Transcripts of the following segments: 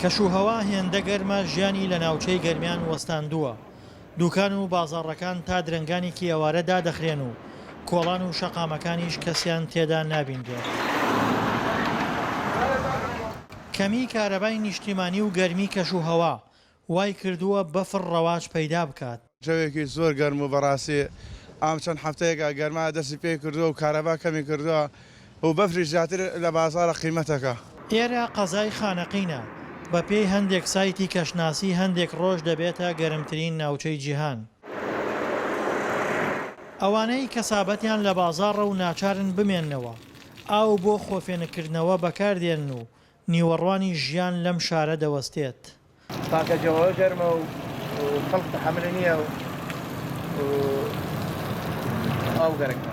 کەشوهەوا هێندە گەرمە ژیانی لە ناوچەی گەرمیان وەستاندووە. دوکان و بازاڕەکان تا درنگانێکی ئێوارە دادەخرێن و کۆڵان و شەقامەکانیش کەسیان تێدا نابینرێت. کەمی کارەبای نیشتیمانی و گەرمی کەشوهەوا وای کردووە بەفر ڕەواج پەیدا بکات. جەوێکی زۆر گەرم و بەڕاستی ئام چەند هەفتەیەکە گەرما دەستی پێی کردووە و کارەبا کەمی کردووە و بەفری زیاتر لە بازاڕە قیمەتەکە. ئێرە قەزای خانەقینە. بە پێی هەندێک سایتی کەشناسی هەندێک ڕۆژ دەبێتە گەرمترین ناوچەی جیهان. ئەوانەی کەسابەتیان لە بازاڕە و ناچارن بمێننەوە ئاو بۆ خۆفێنکردنەوە بەکاردێن و نیوەڕوانی ژیان لەم شارە دەوەستێت. تاکەجەوە گەرمە و خەڵک تەحەمل نییە و ئاو گەرەکە.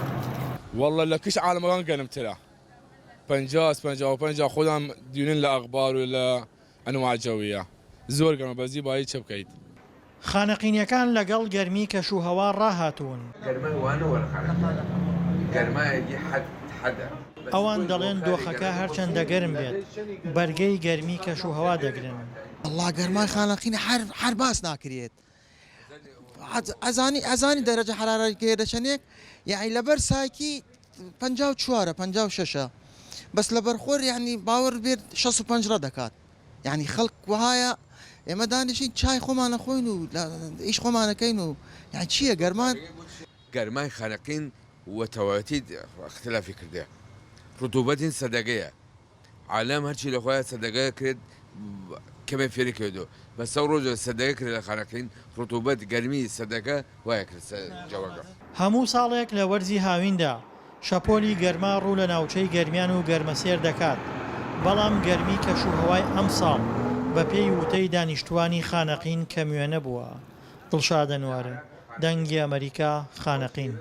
والله لە کش عالمەکان گەرمترە. 50 خۆدان دیونن لە ئەخبار و لە ئەنواع جەویە. زۆر گەرمە بەزی بایی چ بکەیت. خانەقینیەکان لەگەڵ گەرمی کەشوهەوا ڕاهاتوون. ئەوان دەڵێن دۆخەکە هەرچەندە گەرم بێت بەرگەی گەرمی کەشوهەوا دەگرن. الله گەرمای خانەقینە هەر باس ناکرێت. ئەزانی دەرەجە حرارەتی دەچەنێک یعنی لەبەر سایکی 54 56 بەس لە بەرخۆر یعنی باوەڕ بێت 65 دەکات. یعنی خەڵک وهایە ئێمە دانیشین چای خۆمانە خۆین و ئیش خۆمانەکەین و یعنی چییە گەرمان؟ گەرمای خانەقین وەتەواتی اختلافی کردێ. ڕتوبەتین سەدەگەیە. عالەم هەرچی لە خۆیان سەدەگە کرێت کەمێ فێری کردو. بەس ئەو ڕۆژە سەدەگە کرێت لە خانەقین ڕتوبەت گەرمی سەدەگە وایە کرد جەوەگە. هەموو ساڵێک لە وەرزی هاویندا شەپۆلی گەرما ڕوو لە ناوچەی گەرمیان و گەرمەسێر دەکات. بەڵام گەرمی کەشوهەوای ئەم ساڵ بە پێی وتەی دانیشتوانی خانەقین کەمیوێنە بووە. دڵشاد ئەنوارە، دەنگی ئەمریکا، خانەقین.